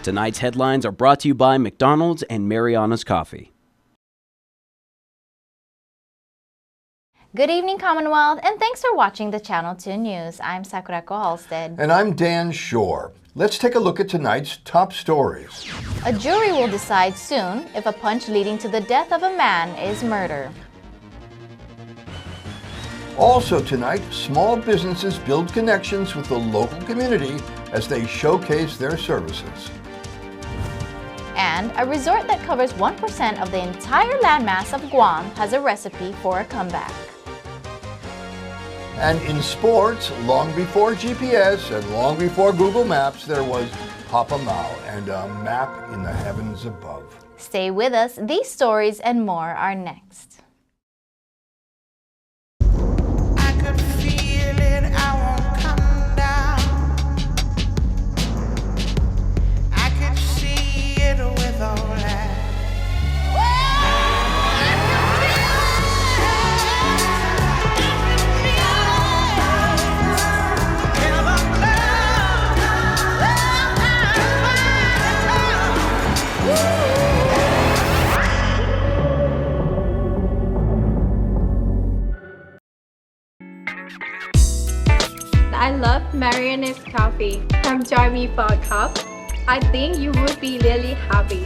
Tonight's headlines are brought to you by McDonald's and Marianas Coffee. Good evening, Commonwealth, and thanks for watching the Channel 2 News. I'm Sakurako Halstead. And I'm Dan Shore. Let's take a look at tonight's top stories. A jury will decide soon if a punch leading to the death of a man is murder. Also tonight, small businesses build connections with the local community as they showcase their services. And a resort that covers 1% of the entire landmass of Guam has a recipe for a comeback. And in sports, long before GPS and long before Google Maps, there was Papa Mau and a map in the heavens above. Stay with us. These stories and more are next. I love Marianas coffee. Come join me for a cup. I think you would be really happy.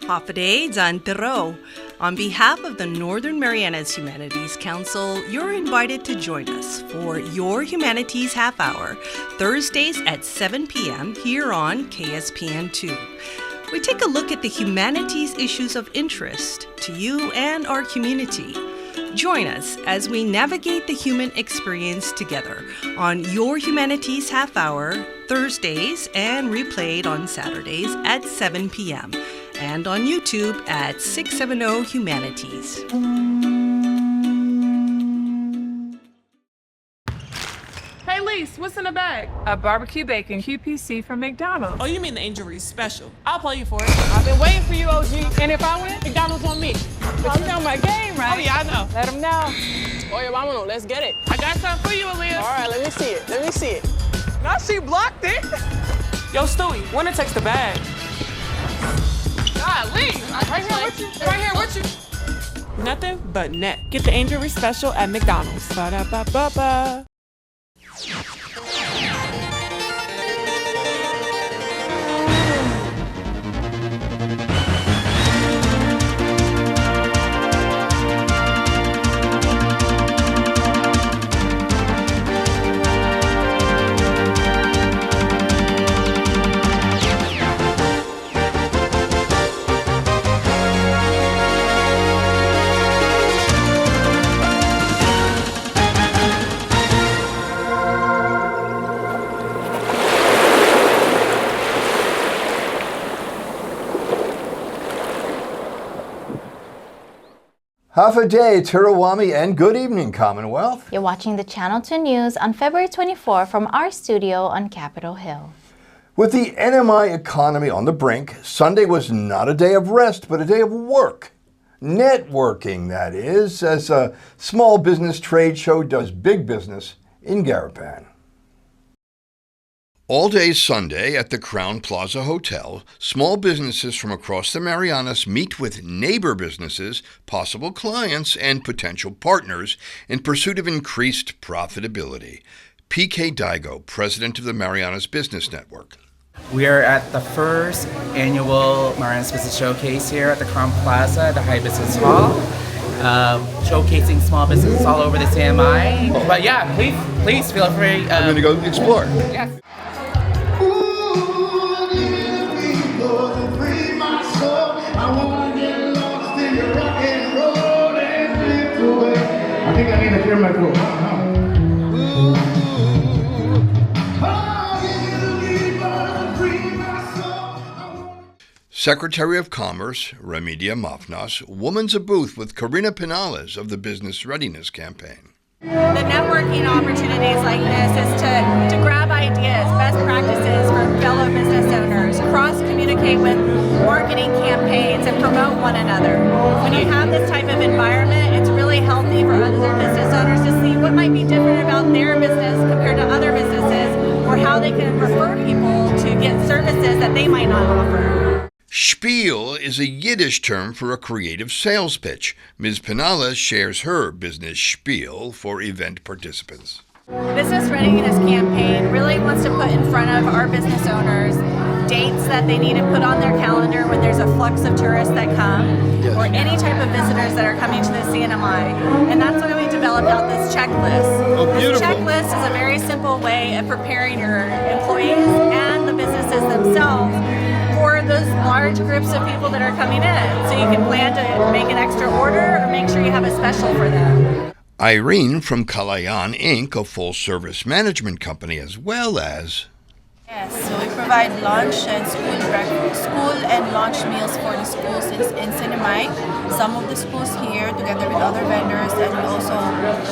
Hafaday Zantero. On behalf of the Northern Marianas Humanities Council, you're invited to join us for Your Humanities Half Hour, Thursdays at 7 p.m. here on KSPN2. We take a look at the humanities issues of interest to you and our community. Join us as we navigate the human experience together on Your Humanities Half Hour, Thursdays, and replayed on Saturdays at 7 p.m. and on YouTube at 670 Humanities. Hey, Lise, what's in the bag? A barbecue bacon QPC from McDonald's. Oh, you mean the Angel Reese special. I'll play you for it. I've been waiting for you, OG. And if I win, McDonald's on me. Oh, you know my game, right? Oh, yeah, I know. Let them know. Oye, vámonos. Let's get it. I got something for you, Aaliyah. All right, let me see it. Let me see it. Now she blocked it. Yo, Stewie, when it takes the bag. Golly. Right here with you. Right here with you. Nothing but net. Get the Angel Reese special at McDonald's. Ba-da-ba-ba-ba. Half a day, Tirawami, and good evening, Commonwealth. You're watching the Channel 2 News on February 24 from our studio on Capitol Hill. With the NMI economy on the brink, Sunday was not a day of rest, but a day of work. Networking, that is, as a small business trade show does big business in Garapan. All day Sunday at the Crown Plaza Hotel, small businesses from across the Marianas meet with neighbor businesses, possible clients, and potential partners in pursuit of increased profitability. P.K. Daigo, president of the Marianas Business Network. We are at the first annual Marianas Business Showcase here at the Crown Plaza at the High Business Hall. Showcasing small businesses all over the CNMI. But yeah, please feel free. I'm going to go explore. Yes. I think I need to clear my throat. Secretary of Commerce, Remedia Mafnas, womans a booth with Karina Pinales of the Business Readiness Campaign. The networking opportunities like this is to grab ideas, best practices for fellow business owners, cross-communicate with marketing campaigns, and promote one another. When you have this type of environment, it's really really healthy for other business owners to see what might be different about their business compared to other businesses, or how they can refer people to get services that they might not offer. Spiel is a Yiddish term for a creative sales pitch. Ms. Pinala shares her business spiel for event participants. Business Readiness Campaign really wants to put in front of our business owners dates that they need to put on their calendar when there's a flux of tourists that come, or any type of visitors that are coming to the CNMI. And that's why we developed out this checklist. This checklist is a very simple way of preparing your employees and the businesses themselves for those large groups of people that are coming in. So you can plan to make an extra order or make sure you have a special for them. Irene from Kalayan Inc., a full-service management company, as well as... Yes, so we provide lunch and school and lunch meals for the schools in CNMI. Some of the schools here, together with other vendors, and we also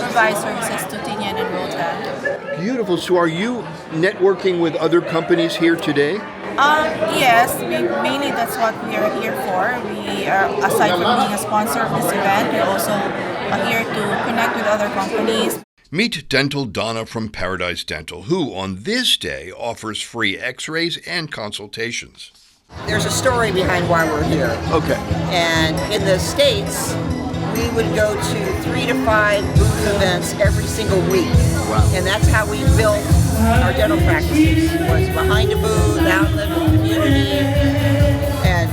provide services to Tinian and Rotan. Beautiful. So are you networking with other companies here today? Yes, mainly that's what we are here for. We are, aside from being a sponsor of this event, we also are here to connect with other companies. Meet Dental Donna from Paradise Dental, who on this day offers free x-rays and consultations. There's a story behind why we're here. Okay. And in the States, we would go to 3 to 5 booth events every single week. Wow. And that's how we built our dental practices, was behind a booth, out in the community. And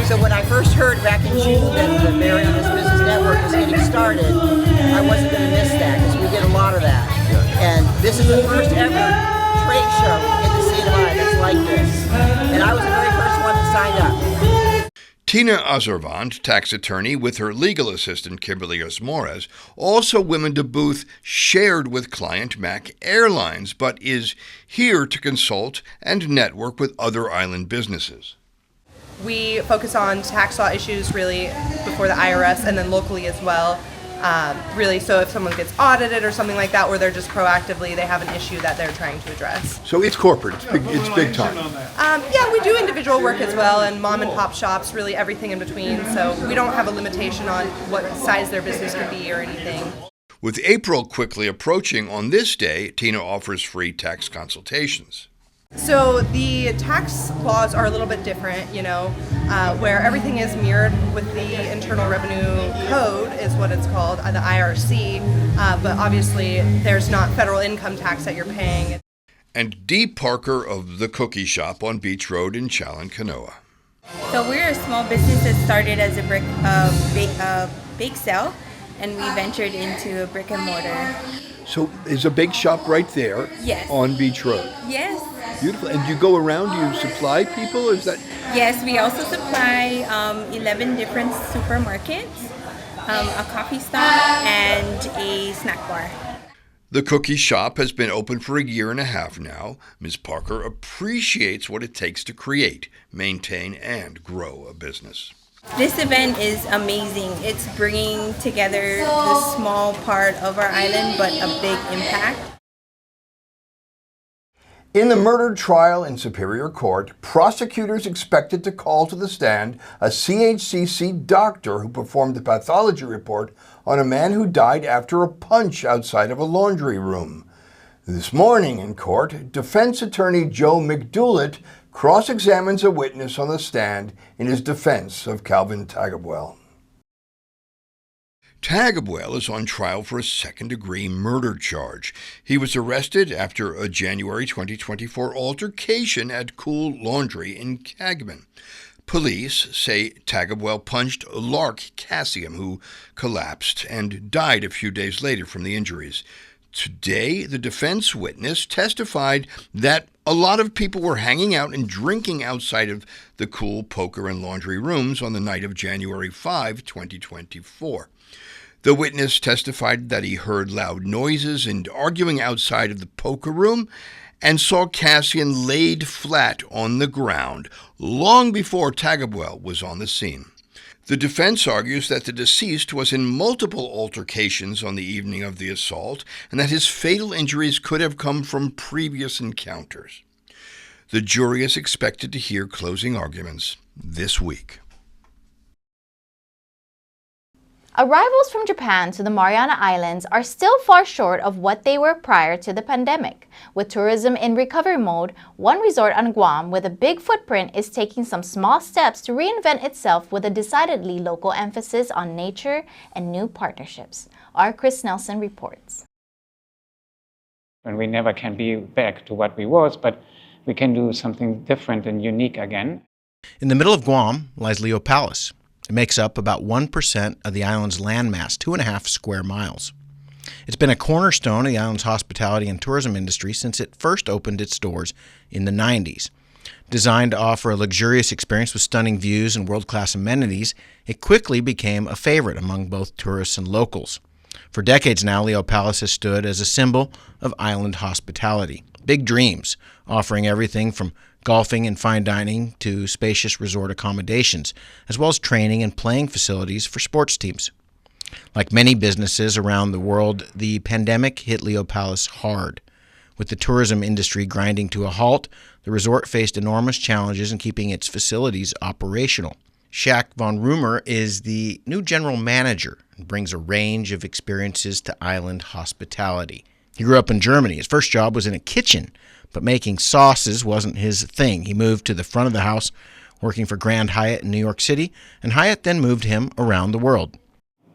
so when I first heard back in June that the Marianas Business Network was getting started, I wasn't going to miss that, because we did a lot of that. And this is the first ever trade show in the CNMI that's like this. And I was the very first one to sign up. Tina Azervant, tax attorney, with her legal assistant Kimberly Osmores, also womened a booth shared with client Mac Airlines, but is here to consult and network with other island businesses. We focus on tax law issues really before the IRS and then locally as well. Really, so if someone gets audited or something like that, where they're just proactively, they have an issue that they're trying to address. So it's corporate. It's big time. Yeah, we do individual work as well, and mom and pop shops, really everything in between. So we don't have a limitation on what size their business could be or anything. With April quickly approaching, on this day, Tina offers free tax consultations. So the tax laws are a little bit different, where everything is mirrored with the Internal Revenue Code is what it's called, the IRC, but obviously there's not federal income tax that you're paying. And Dee Parker of The Cookie Shop on Beach Road in Chalankanoa. So we're a small business that started as a bake sale, and we ventured into a brick and mortar. So there's a bake shop right there. Yes. On Beach Road. Yes. Beautiful. And you go around, do you supply people? Is that? Yes, we also supply 11 different supermarkets, a coffee stop, and a snack bar. The Cookie Shop has been open for 1.5 years now. Ms. Parker appreciates what it takes to create, maintain, and grow a business. This event is amazing. It's bringing together the small part of our island, but a big impact. In the murder trial in Superior Court, prosecutors expected to call to the stand a CHCC doctor who performed the pathology report on a man who died after a punch outside of a laundry room. This morning in court, defense attorney Joe McDoulet cross-examines a witness on the stand in his defense of Calvin Tagabuel. Tagabuel is on trial for a second-degree murder charge. He was arrested after a January 2024 altercation at Cool Laundry in Cagman. Police say Tagabuel punched Lark Cassium, who collapsed and died a few days later from the injuries. Today, the defense witness testified that a lot of people were hanging out and drinking outside of the Cool poker and laundry rooms on the night of January 5, 2024. The witness testified that he heard loud noises and arguing outside of the poker room and saw Cassian laid flat on the ground long before Tagabuel was on the scene. The defense argues that the deceased was in multiple altercations on the evening of the assault and that his fatal injuries could have come from previous encounters. The jury is expected to hear closing arguments this week. Arrivals from Japan to the Mariana Islands are still far short of what they were prior to the pandemic. With tourism in recovery mode, one resort on Guam with a big footprint is taking some small steps to reinvent itself with a decidedly local emphasis on nature and new partnerships. Our Chris Nelson reports. And we never can be back to what we was, but we can do something different and unique again. In the middle of Guam lies Leo Palace. It makes up about 1% of the island's landmass, 2.5 square miles. It's been a cornerstone of the island's hospitality and tourism industry since it first opened its doors in the 90s. Designed to offer a luxurious experience with stunning views and world-class amenities, it quickly became a favorite among both tourists and locals. For decades now, Leo Palace has stood as a symbol of island hospitality. Big dreams, offering everything from golfing and fine dining to spacious resort accommodations, as well as training and playing facilities for sports teams. Like many businesses around the world, the pandemic hit Leo Palace hard. With the tourism industry grinding to a halt, the resort faced enormous challenges in keeping its facilities operational. Shaq von Rumer is the new general manager and brings a range of experiences to island hospitality. He grew up in Germany. His first job was in a kitchen, but making sauces wasn't his thing. He moved to the front of the house, working for Grand Hyatt in New York City, and Hyatt then moved him around the world.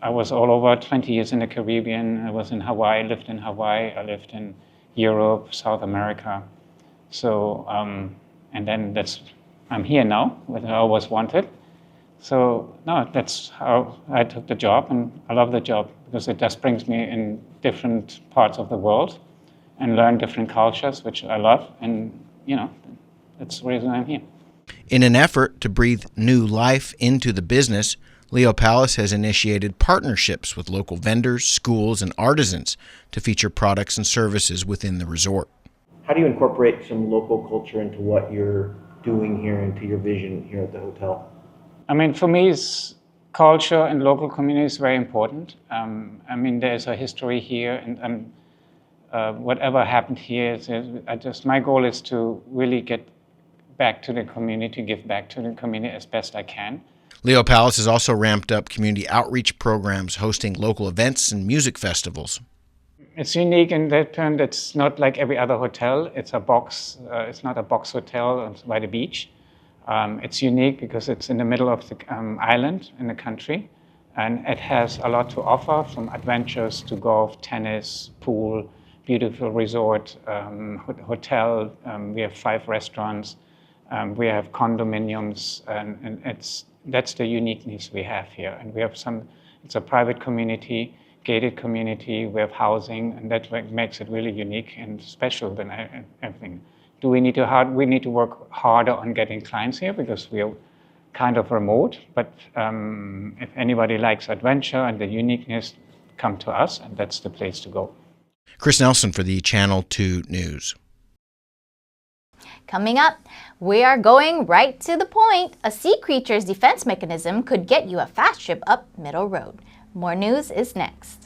I was all over 20 years in the Caribbean. I was in Hawaii, lived in Hawaii. I lived in Europe, South America. So, and then I'm here now, what I always wanted. So, no, that's how I took the job, and I love the job because it just brings me in different parts of the world and learn different cultures, which I love, and, that's the reason I'm here. In an effort to breathe new life into the business, Leo Palace has initiated partnerships with local vendors, schools, and artisans to feature products and services within the resort. How do you incorporate some local culture into what you're doing here, into your vision here at the hotel? For me, culture and local community is very important. There's a history here, and whatever happened here, my goal is to really get back to the community, give back to the community as best I can. Leo Palace has also ramped up community outreach programs, hosting local events and music festivals. It's unique in that term. It's not like every other hotel. It's a box. It's not a box hotel by the beach. It's unique because it's in the middle of the island in the country, and it has a lot to offer, from adventures to golf, tennis, pool, beautiful resort, hotel. We have 5 restaurants. We have condominiums, and that's the uniqueness we have here. And we have it's a private community, gated community. We have housing, and that's what makes it really unique and special than everything. We need to work harder on getting clients here because we are kind of remote. But if anybody likes adventure and the uniqueness, come to us, and that's the place to go. Chris Nelson for the Channel 2 News. Coming up, we are going right to the point. A sea creature's defense mechanism could get you a fast trip up Middle Road. More news is next.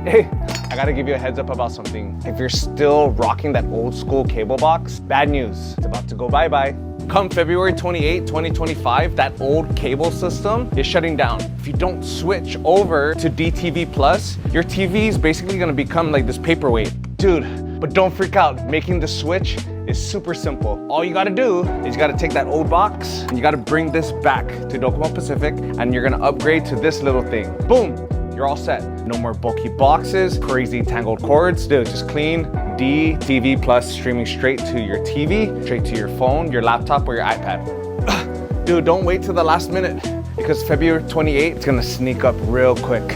Hey, I gotta give you a heads up about something. If you're still rocking that old school cable box, bad news. It's about to go bye-bye. Come February 28, 2025, that old cable system is shutting down. If you don't switch over to DTV Plus, your TV is basically gonna become like this paperweight. Dude, but don't freak out. Making the switch is super simple. All you gotta do is you gotta take that old box and you gotta bring this back to Docomo Pacific, and you're gonna upgrade to this little thing. Boom! You're all set. No more bulky boxes, crazy tangled cords. Dude, just clean DTV Plus, streaming straight to your TV, straight to your phone, your laptop, or your iPad. Dude, don't wait till the last minute, because February 28th, it's gonna sneak up real quick.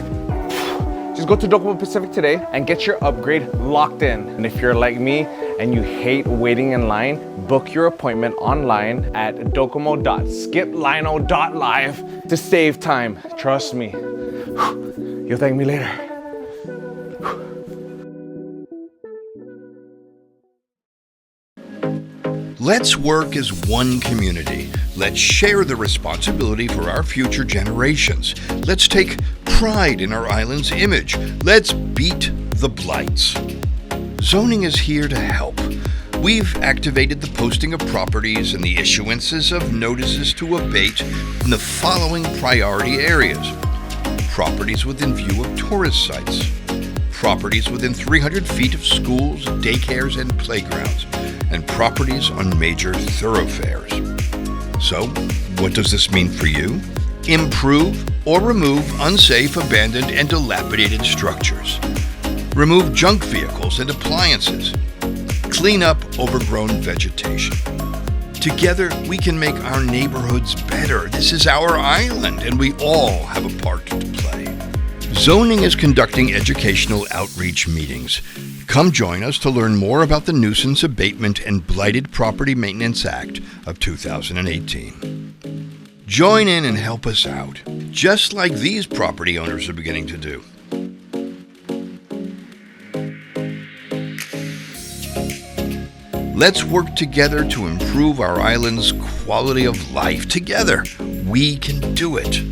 Just go to Docomo Pacific today and get your upgrade locked in. And if you're like me and you hate waiting in line, book your appointment online at docomo.skiplino.live to save time. Trust me. You'll thank me later. Let's work as one community. Let's share the responsibility for our future generations. Let's take pride in our island's image. Let's beat the blights. Zoning is here to help. We've activated the posting of properties and the issuances of notices to abate in the following priority areas: properties within view of tourist sites, properties within 300 feet of schools, daycares, and playgrounds, and properties on major thoroughfares. So, what does this mean for you? Improve or remove unsafe, abandoned, and dilapidated structures. Remove junk vehicles and appliances. Clean up overgrown vegetation. Together, we can make our neighborhoods better. This is our island, and we all have a part to play. Zoning is conducting educational outreach meetings. Come join us to learn more about the Nuisance Abatement and Blighted Property Maintenance Act of 2018. Join in and help us out, just like these property owners are beginning to do. Let's work together to improve our island's quality of life. Together, we can do it.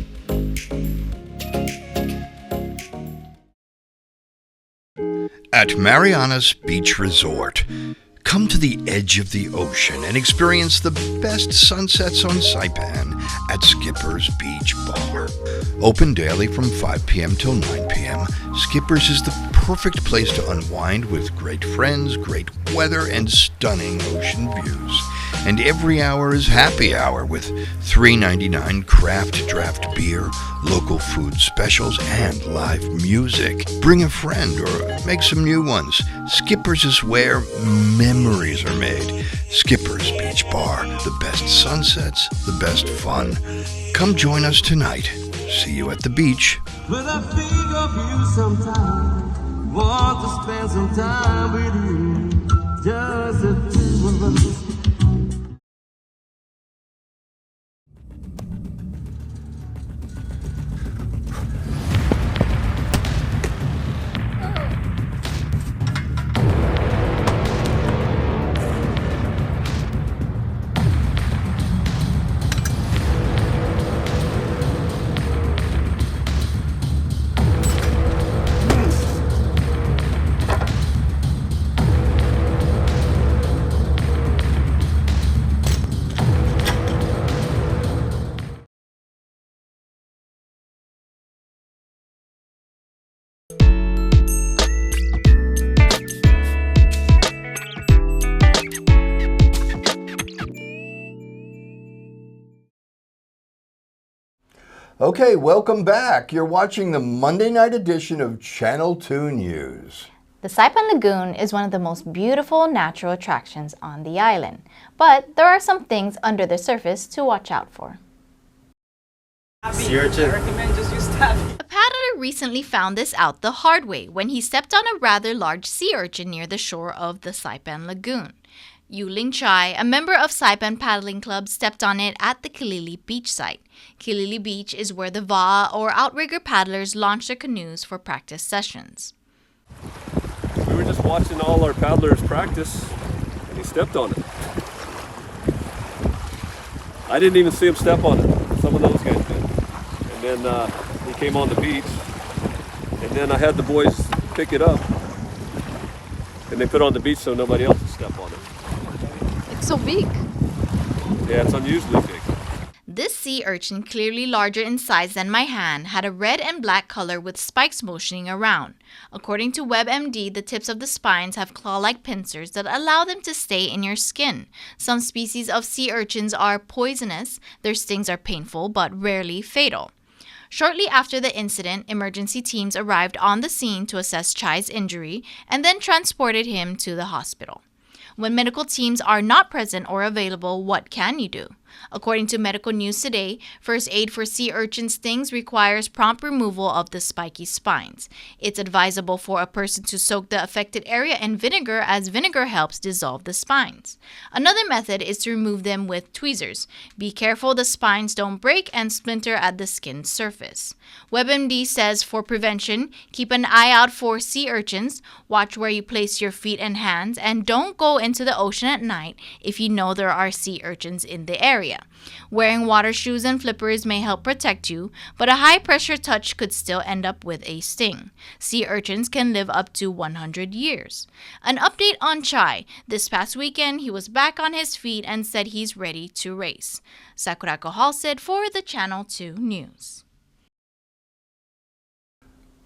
At Marianas Beach Resort, come to the edge of the ocean and experience the best sunsets on Saipan at Skipper's Beach Bar. Open daily from 5 p.m. till 9 p.m., Skipper's is the perfect place to unwind with great friends, great weather, and stunning ocean views. And every hour is happy hour with $3.99 craft draft beer, local food specials, and live music. Bring a friend or make some new ones. Skipper's is where memories are made. Skipper's Beach Bar, the best sunsets, the best fun. Come join us tonight. See you at the beach. When I think of you sometime, want to spend some time with you, just the two of us. Okay, welcome back. You're watching the Monday night edition of Channel 2 News. The Saipan Lagoon is one of the most beautiful natural attractions on the island, but there are some things under the surface to watch out for. Sea urchin. I recommend just use taffy. A paddler recently found this out the hard way when he stepped on a rather large sea urchin near the shore of the Saipan Lagoon. Yuling Chai, a member of Saipan Paddling Club, stepped on it at the Kilili Beach site. Kilili Beach is where the VA or outrigger paddlers launch their canoes for practice sessions. We were just watching all our paddlers practice, and he stepped on it. I didn't even see him step on it. Some of those guys did. And then he came on the beach, and then I had the boys pick it up, and they put it on the beach so nobody else would step on it. It's so big. Yeah, it's unusually big. This sea urchin, clearly larger in size than my hand, had a red and black color with spikes motioning around. According to WebMD, the tips of the spines have claw-like pincers that allow them to stay in your skin. Some species of sea urchins are poisonous. Their stings are painful but rarely fatal. Shortly after the incident, emergency teams arrived on the scene to assess Chai's injury and then transported him to the hospital. When medical teams are not present or available, what can you do? According to Medical News Today, first aid for sea urchin stings requires prompt removal of the spiky spines. It's advisable for a person to soak the affected area in vinegar, as vinegar helps dissolve the spines. Another method is to remove them with tweezers. Be careful the spines don't break and splinter at the skin surface. WebMD says for prevention, keep an eye out for sea urchins, watch where you place your feet and hands, and don't go into the ocean at night if you know there are sea urchins in the area. Wearing water shoes and flippers may help protect you, but a high-pressure touch could still end up with a sting. Sea urchins can live up to 100 years. An update on Chai. This past weekend, he was back on his feet and said he's ready to race. Sakurako Halstead for the Channel 2 News.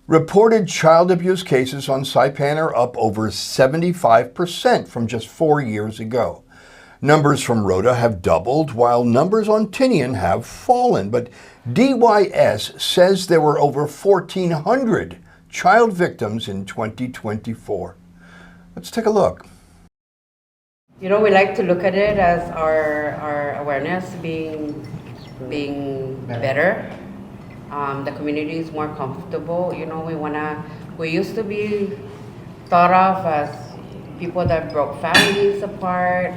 Reported child abuse cases on Saipan are up over 75% from just 4 years ago. Numbers from Rota have doubled, while numbers on Tinian have fallen. But DYS says there were over 1,400 child victims in 2024. Let's take a look. You know, we like to look at it as our awareness being better. The community is more comfortable. You know, we used to be thought of as people that broke families apart.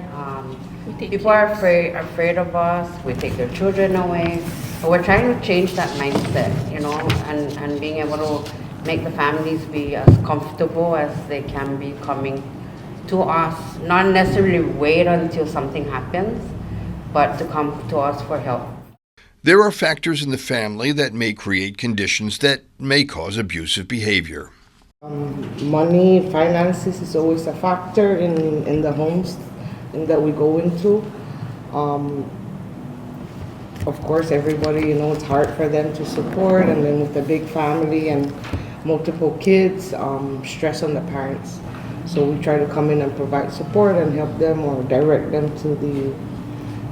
People are afraid of us. We take their children away. But we're trying to change that mindset, you know, and being able to make the families be as comfortable as they can be coming to us. Not necessarily wait until something happens, but to come to us for help. There are factors in the family that may create conditions that may cause abusive behavior. Money, finances is always a factor in the homes that we go into. Of course, everybody, you know, it's hard for them to support, and then with a big family and multiple kids, stress on the parents. So we try to come in and provide support and help them or direct them to the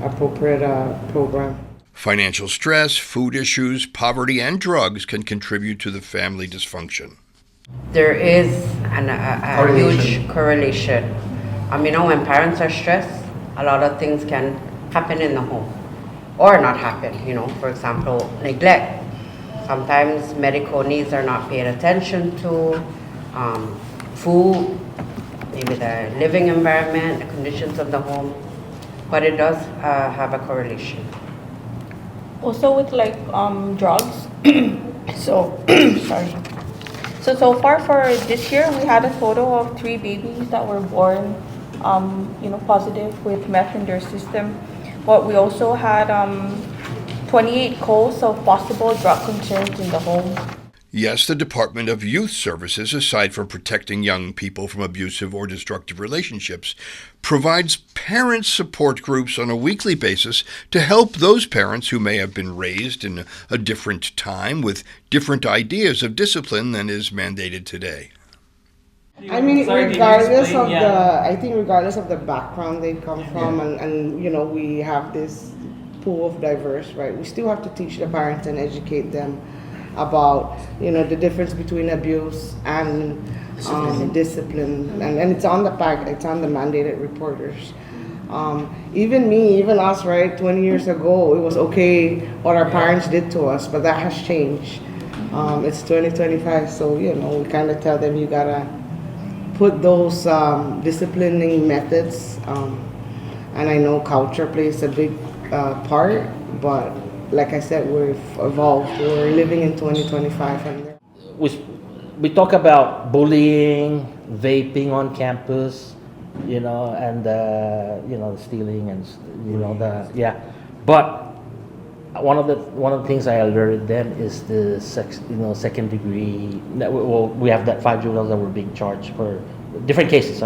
appropriate program. Financial stress, food issues, poverty, and drugs can contribute to the family dysfunction. There is a huge correlation. You know, when parents are stressed, a lot of things can happen in the home or not happen. You know, for example, neglect. Sometimes medical needs are not paid attention to. Food, maybe the living environment, the conditions of the home, but it does have a correlation. Also with like drugs. Sorry. So far for this year, we had a total of 3 babies that were born, positive with meth in their system. But we also had 28 calls of possible drug concerns in the home. Yes, the Department of Youth Services, aside from protecting young people from abusive or destructive relationships, provides parent support groups on a weekly basis to help those parents who may have been raised in a different time with different ideas of discipline than is mandated today. I mean, regardless of the background they come from, and you know, we have this pool of diverse, right? We still have to teach the parents and educate them about, you know, the difference between abuse and discipline, and it's on the pack, it's on the mandated reporters. Even us, right, 20 years ago, it was okay what our parents did to us, but that has changed. It's 2025, so, you know, we kind of tell them you gotta put those disciplining methods, and I know culture plays a big part, but like I said, we've evolved. We're living in 2025. And we talk about bullying, vaping on campus, you know, and stealing and But one of the things I alerted them is the second degree. Well, we have that 5 juveniles that were being charged for different cases,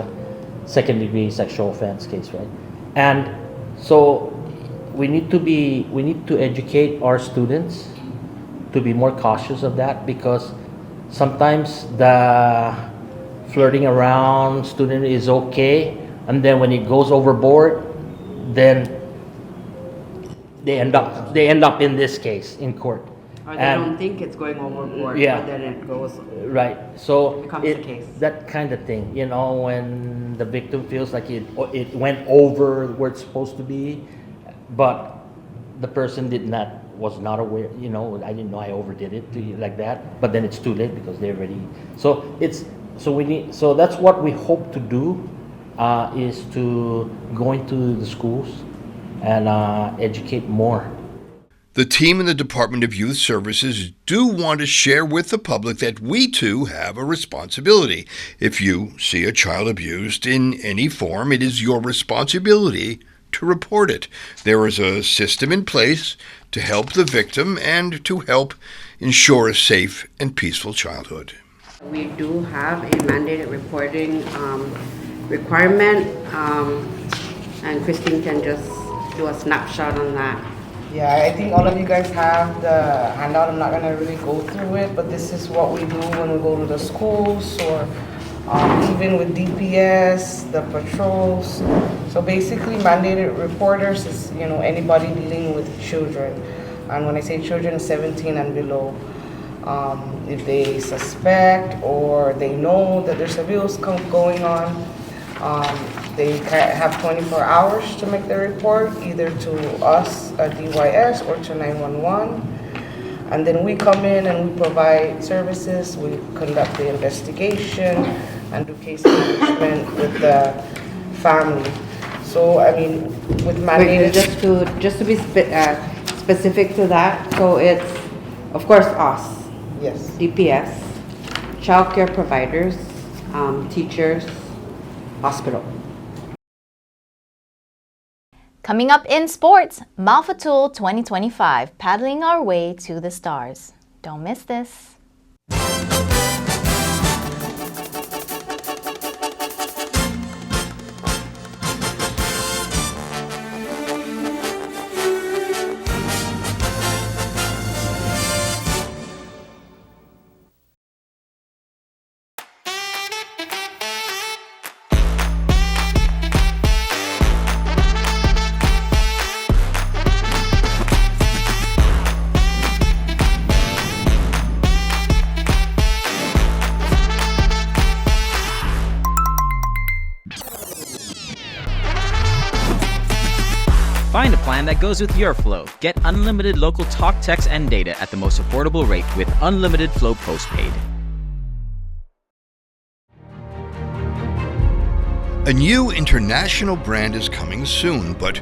second degree sexual offense case, right? And so we need to educate our students to be more cautious of that, because sometimes the flirting around student is okay, and then when it goes overboard, then they end up in this case in court. Or they don't think it's going overboard, yeah, but then it goes. Right. So becomes the case. That kind of thing, you know, when the victim feels like it went over where it's supposed to be. But the person was not aware, I didn't know I overdid it like that, but then it's too late because they're already, so that's what we hope to do, is to go into the schools and educate more. The team in the Department of Youth Services do want to share with the public that we too have a responsibility. If you see a child abused in any form, it is your responsibility to report it. There is a system in place to help the victim and to help ensure a safe and peaceful childhood. We do have a mandated reporting requirement, and Christine can just do a snapshot on that. Yeah, I think all of you guys have the handout. I'm not going to really go through it, but this is what we do when we go to the schools or even with DPS, the patrols. So basically mandated reporters is, anybody dealing with children. And when I say children, 17 and below. If they suspect or they know that there's abuse going on, they have 24 hours to make the report, either to us at DYS or to 911. And then we come in and we provide services, we conduct the investigation and do case management with the family. So, with mandated... Just to be specific to that, so it's, of course, us. Yes. DPS, child care providers, teachers, hospital. Coming up in sports, Mau Fatuul 2025, paddling our way to the stars. Don't miss this. Find a plan that goes with your flow. Get unlimited local talk, text, and data at the most affordable rate with Unlimited Flow Postpaid. A new international brand is coming soon, but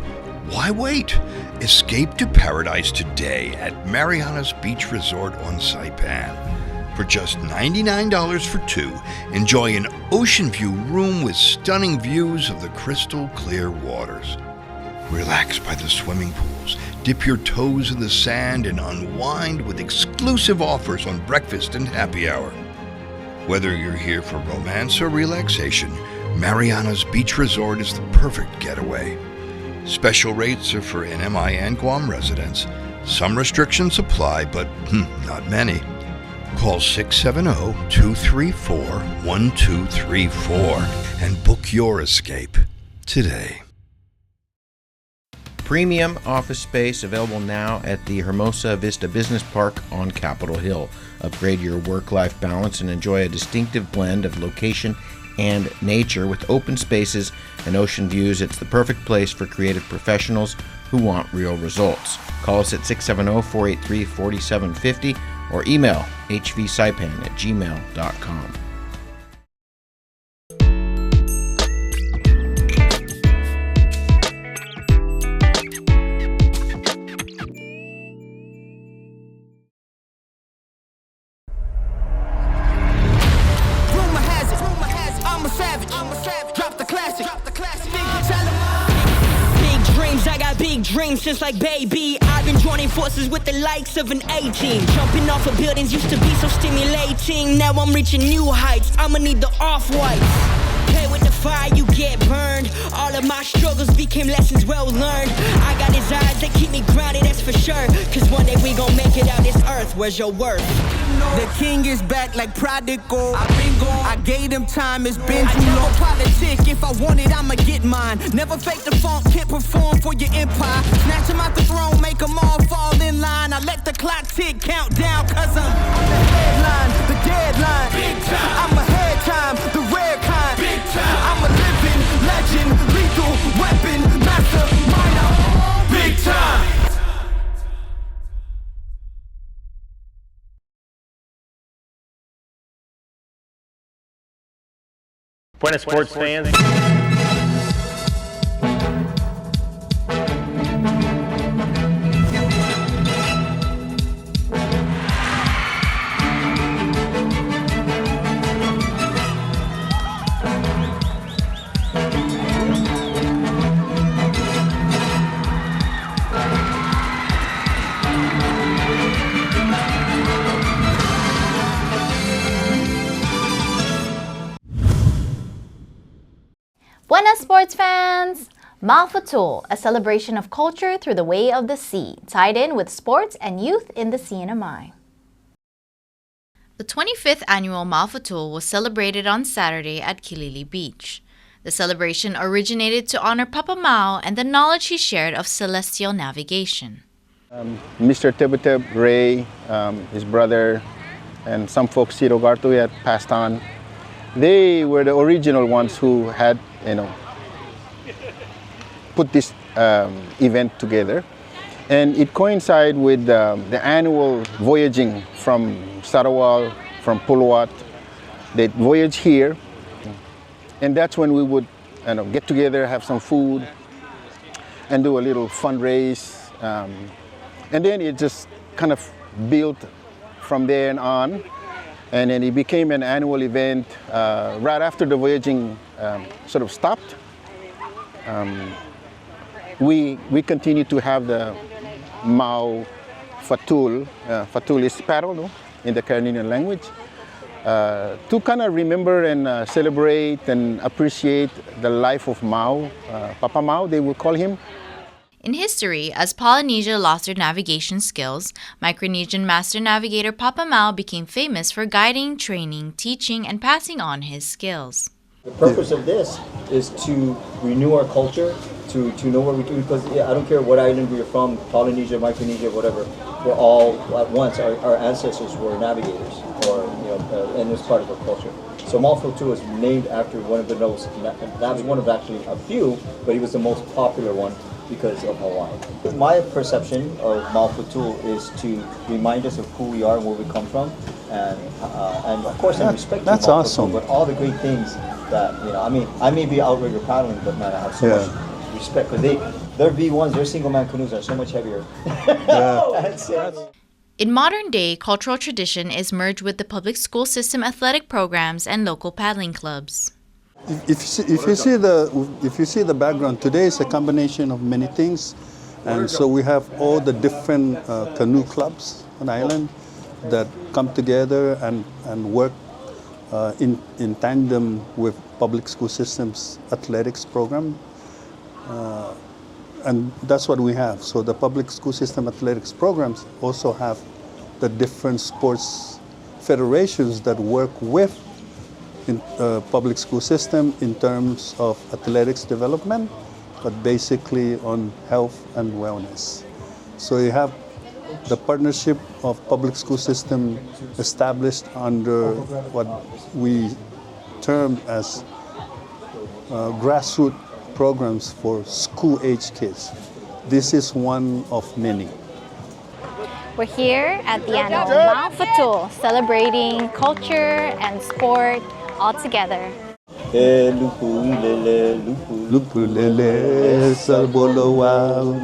why wait? Escape to paradise today at Marianas Beach Resort on Saipan. For just $99 for two, enjoy an ocean view room with stunning views of the crystal clear waters. Relax by the swimming pools, dip your toes in the sand, and unwind with exclusive offers on breakfast and happy hour. Whether you're here for romance or relaxation, Marianas Beach Resort is the perfect getaway. Special rates are for CNMI and Guam residents. Some restrictions apply, but not many. Call 670-234-1234 and book your escape today. Premium office space available now at the Hermosa Vista Business Park on Capitol Hill. Upgrade your work-life balance and enjoy a distinctive blend of location and nature with open spaces and ocean views. It's the perfect place for creative professionals who want real results. Call us at 670-483-4750 or email hvsaipan@gmail.com. Dreams just like baby, I've been joining forces with the likes of an A-team. Jumping off of buildings used to be so stimulating. Now I'm reaching new heights, I'ma need the off-whites. Play with the fire, you get burned. All of my struggles became lessons well learned. I got desires that keep me grounded, that's for sure. Cause one day we gon' make it out this earth, where's your worth? The king is back like prodigal. I've been gone, I gave him time, it's been too long. Politic, if I want it, I'ma get mine. Never fake the funk, can't perform for your empire. Snatch him out the throne, make them all fall in line. I let the clock tick, count down, cause I'm the headline, the deadline. Big time. I'm ahead time, the rare kind. Big time. I'm a living legend, lethal weapon, mastermind. Big time. Buenas sports fans. Buenas sports fans! Mau Fatuul, a celebration of culture through the way of the sea, tied in with sports and youth in the CNMI. The 25th annual Mau Fatuul was celebrated on Saturday at Kilili Beach. The celebration originated to honor Papa Mau and the knowledge he shared of celestial navigation. Mr. Tebuteb, Ray, his brother, and some folks, Ciro Gartu, had passed on. They were the original ones who had, put this event together. And it coincided with the annual voyaging from Sarawak, from Puluat. They'd voyage here. And that's when we would get together, have some food, and do a little fundraise. And then it just kind of built from there on. And then it became an annual event right after the voyaging sort of stopped. We continue to have the Mau Fatuul. Fatuul is paddle, no? In the Caribbean language. To kind of remember and celebrate and appreciate the life of Mau. Papa Mau, they will call him. In history, as Polynesia lost their navigation skills, Micronesian master navigator Papa Mau became famous for guiding, training, teaching, and passing on his skills. The purpose of this is to renew our culture, to know what we do, because I don't care what island we're from, Polynesia, Micronesia, whatever, we're all at once, our ancestors were navigators, and it's part of our culture. So Mau Fatuul is named after one of the most, that was one of actually a few, but he was the most popular one because of Hawaii. My perception of Mau Fatuul is to remind us of who we are and where we come from, and of course, I respect that's Mau awesome. Fatuul, but all the great things that, I may be outrigger paddling, but man, I have so much respect, because their V1s, their single-man canoes are so much heavier. In modern day, cultural tradition is merged with the public school system athletic programs and local paddling clubs. If you see the background, today is a combination of many things, and so we have all the different canoe clubs on the island that come together and work in tandem with public school systems athletics program, and that's what we have. So the public school system athletics programs also have the different sports federations that work with in public school system in terms of athletics development, but basically on health and wellness. So you have the partnership of public school system established under what we term as grassroots programs for school-age kids. This is one of many. We're here at the annual Mau Fatuul, celebrating culture and sport all together. Lupulele salbolowal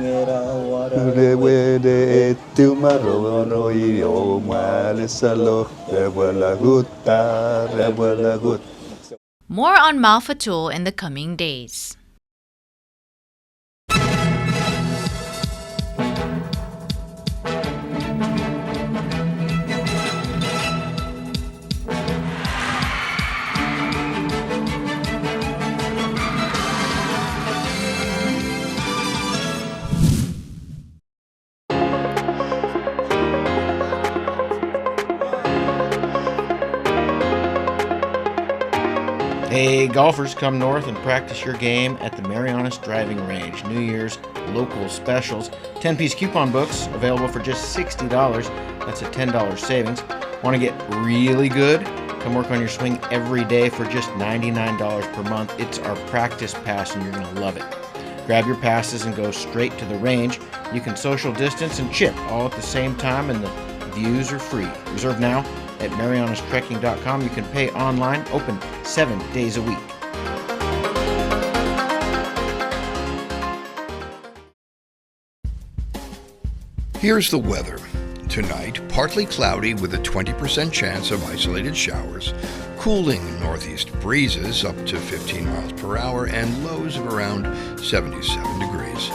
rewede tumarono iyo male salo rebalagut. More on Mau Fatuul in the coming days. Hey, golfers, come north and practice your game at the Marianas Driving Range. New Year's local specials. 10-piece coupon books available for just $60. That's a $10 savings. Want to get really good? Come work on your swing every day for just $99 per month. It's our practice pass and you're going to love it. Grab your passes and go straight to the range. You can social distance and chip all at the same time, and the views are free. Reserve now at marianastrekking.com. You can pay online, open 7 days a week. Here's the weather. Tonight, partly cloudy with a 20% chance of isolated showers, cooling northeast breezes up to 15 miles per hour, and lows of around 77 degrees.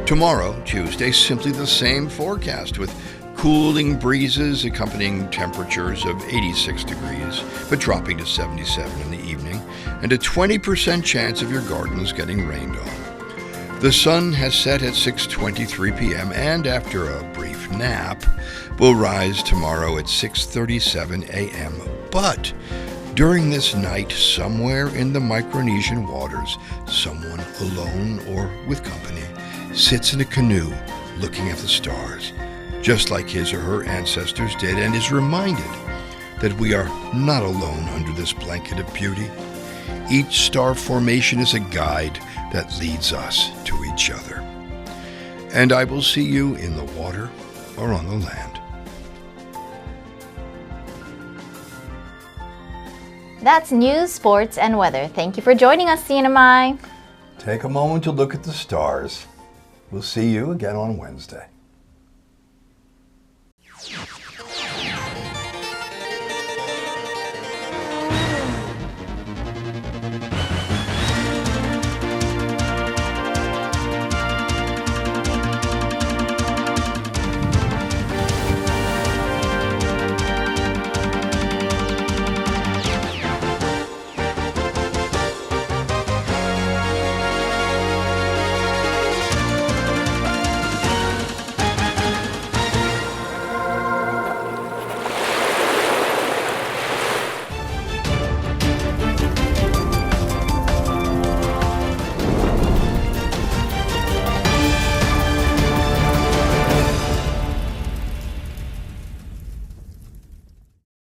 Tomorrow, Tuesday, simply the same forecast with cooling breezes accompanying temperatures of 86 degrees, but dropping to 77 in the evening, and a 20% chance of your gardens getting rained on. The sun has set at 6:23 p.m. and after a brief nap, will rise tomorrow at 6:37 a.m. But during this night, somewhere in the Micronesian waters, someone alone or with company sits in a canoe looking at the stars, just like his or her ancestors did, and is reminded that we are not alone under this blanket of beauty. Each star formation is a guide that leads us to each other. And I will see you in the water or on the land. That's news, sports, and weather. Thank you for joining us, CNMI. Take a moment to look at the stars. We'll see you again on Wednesday.